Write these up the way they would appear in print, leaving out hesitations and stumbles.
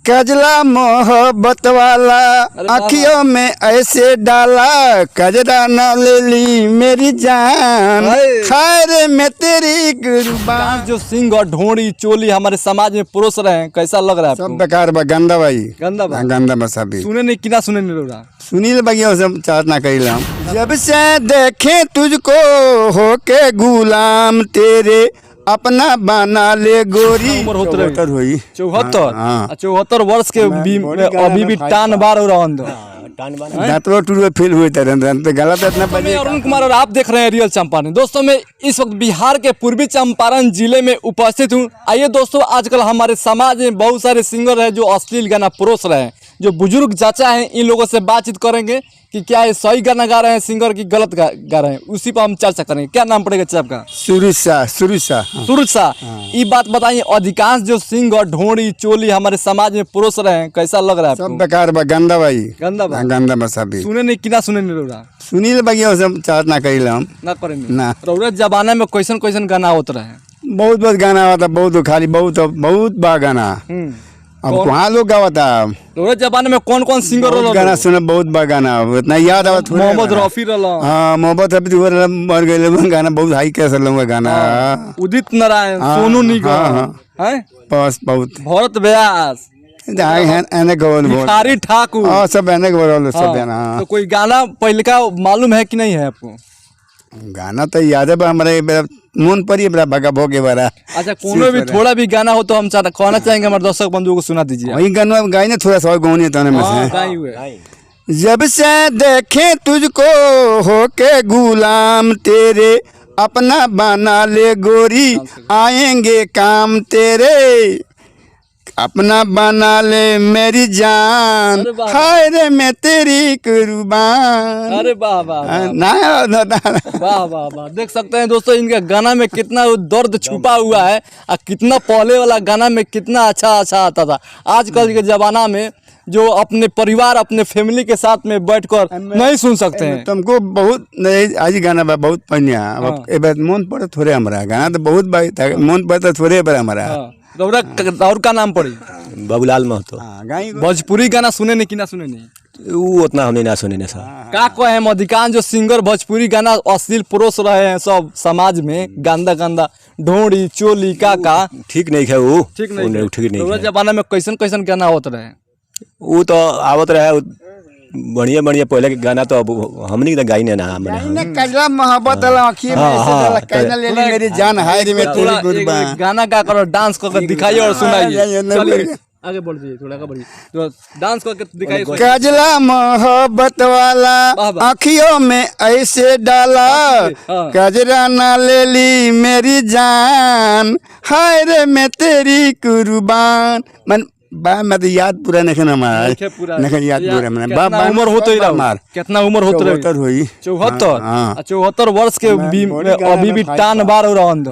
कजला मोहब्बत वाला आँखियों में ऐसे डाला, कजरा न ले ली मेरी जान, खैर में तेरी कुर्बान। जो सिंह और ढोड़ी चोली हमारे समाज में परोस रहे हैं, कैसा लग रहा है सब आपको? बेकार बा, गंदा भाई, गंदा बा? गंदा बस अभी सुने नहीं कि ना सुने नहीं रहा। सुनील बगिया सब चाहत ना करी हम। जब से देखे तुझको होके गुलाम तेरे, अपना बना ले गोरी। उम्र होत रही 74 हुई। 74। हाँ। 74 वर्ष के अभी भी टान बार हो रहा है। दांतवा टूट फेल हुए थे तो गलत इतना बजे। अरुण कुमार और आप देख रहे हैं रियल चंपारण। दोस्तों मैं इस वक्त बिहार के पूर्वी चंपारण जिले में उपस्थित हूं। आइए दोस्तों, आजकल हमारे समाज में बहुत सारे सिंगर हैं जो अश्लील गाना परोस रहे हैं। जो बुजुर्ग चाचा हैं, इन लोगों से बातचीत करेंगे कि क्या ये सही गाना गा रहे हैं सिंगर की गलत गा रहे हैं, उसी पर हम चर्चा करेंगे। क्या नाम पड़ेगा चाचा आपका? सूरज शाह। सूरज शाह। ये बात बताइए, अधिकांश जो सिंगर ढोड़ी चोली हमारे समाज में परोस रहे हैं, कैसा लग रहा है सब आपको? बेकार बा, गंदा भाई, गंदा बा? गंदा बस अभी सुने नहीं कि ना सुने नहीं रहा। सुनील बगिया सब चाहत ना करी हम ना करेंगे ना। रउरा जमाना में कैसन कैसन गाना होते रहे? बहुत गाना होता, बहुत खाली बहुत बा गाना। अब वहाँ लोग गावता रउरा जमाने में कौन कौन सिंगर बहुत गाना सुने, बहुत बा गाना उतना याद आवत। मोहम्मद रफी रहा, हाँ मोहम्मद रफी मर गए गाना बहुत हाई कैसे लूंगा गाना। उदित नारायण, सोनू निगम, हैं बस बहुत भरत व्यास, भिखारी ठाकुर, सब एने बोल सब है ना। तो कोई गाना पहले का मालूम है कि नहीं है आपको? गाना तो याद है हमारे मन पर ही भगा भोगे बड़ा। अच्छा, कोनो भी थोड़ा भी गाना हो तो हम कहना चाहेंगे हमारे दर्शक बंधुओं को सुना दीजिए। वही गाना गाई ना, थोड़ा सा गौनी तो में से। जब से देखे तुझको होके गुलाम तेरे, अपना बना ले गोरी, आएंगे काम तेरे, अपना बना ले मेरी जान, हाय रे मैं तेरी कुर्बान। अरे वाह वाह ना वाह वाह वाह। देख सकते हैं दोस्तों, इनके गाना में कितना दर्द छुपा हुआ है और कितना पहले वाला गाना में कितना अच्छा आता था। आजकल के जमाना में जो अपने परिवार अपने फैमिली के साथ में बैठकर नहीं सुन सकते हैं। तुमको बहुत नहीं आज गाना बा बहुत पढ़िया। मन पड़े थोड़े हमारा गाना तो बहुत मन पड़ता थोड़े पर हमारा। और का नाम पड़ी? बाबूलाल महतो। भोजपुरी गाना सुने नहीं कि ना सुने नहीं? वो उतना हमने ना सुने सर। का कहे हम, अधिकांश जो सिंगर भोजपुरी गाना अश्लील परोस रहे हैं सब समाज में, गंदा गंदा ढोड़ी चोली का ठीक नहीं है वो। ठीक नहीं, ठीक नहीं है। जमाना में कैसन कैसन गाना होते रहे? वो तो आवत रहे बढ़िया बढ़िया पहले के गाना, तो अब हमने तो गाई ना हमने। कजला मोहब्बत वाला आँखियों में ऐसे डाला, कहना ले ली मेरी जान, हाय रे मैं तेरी कुर्बान। गाना गा कर डांस करके दिखाइए और सुनाइए। आगे बढ़ जाइए, थोड़ा आगे बढ़िए, तो डांस करके दिखाइए। कजला मोहब्बत वाला आँखियों में ऐसे डाला, कजरा न ले ली मेरी जान, हाय रे मैं तेरी कुर्बान। मैं तो याद पूरा नहीं हमारा नहीं याद पूरा मैंने उम्र होते ही रहा। कितना उम्र होते रही? 74 हुई। 74। 74 वर्ष के अभी भी टान बार हो रहा है।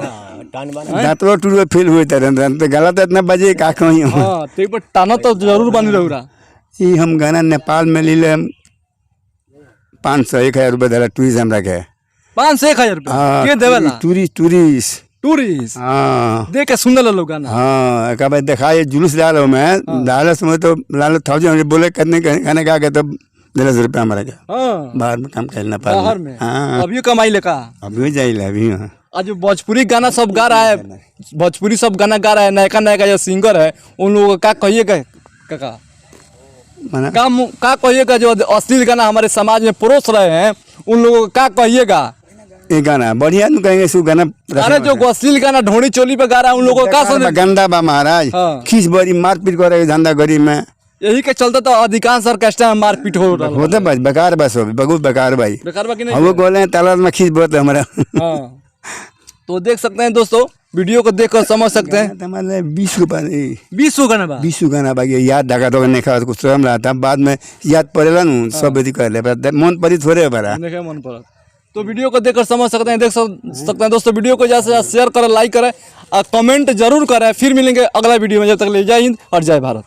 दांतवा टूट फेल हुए थे तो गलत इतना बजे का कहीं। तो टाना तो जरूर बनी रहा। ये हम गाना नेपाल में ले ले 500-1000 रुपये दे टूरिज्म रखे। 500-1000 रुपये देवेला? टूरिस्ट हाँ देख के सुन लो गाना। हाँ कब दिखाए जुलूस डालो मैं डालो समय तो लालो 1000 बोले करने खाने का तो 10 रुपये हमारा क्या बाहर में काम करना पड़ा। बाहर में अभी कमाई लेका अभी जाइए अभी। आज भोजपुरी गाना सब गा रहा है, भोजपुरी सब गाना गा रहा है, नया नया जो सिंगर है उन लोगों का कहिएगा का कहिएगा? जो अश्लील गाना हमारे समाज में परोस रहे हैं उन लोगों को क्या कहिएगा? ये गाना बढ़िया न कहेंगे सु गाना। अरे जो अश्लील गाना ढोड़ी चोली पे गा रहा है उन लोगों का समझ गंदा बा महाराज। खींच बड़ी मारपीट करे धंधा गरीब में, यही के चलते तो अधिकांश ऑर्केस्ट्रा में मारपीट हो रहा होता बस बेकार बस बहुत बेकार भाई। बेकार बाकी नहीं वो बोले तालाब में खींच बहुत हमारा। तो देख सकते हैं दोस्तों, वीडियो को देखकर समझ सकते हैं। 20 रुपये 20 गाना बाकी याद ढका तो नहीं खा कुछ रहा था, बाद में याद पड़ेला न सब कर ले मन पड़ी थोड़े पड़ा मन पड़ा। तो वीडियो को देखकर समझ सकते हैं, देख सकते हैं दोस्तों। वीडियो को ज़्यादा से ज़्यादा शेयर करें, लाइक करें और कमेंट जरूर करें। फिर मिलेंगे अगला वीडियो में, जब तक ले जय हिंद और जय भारत।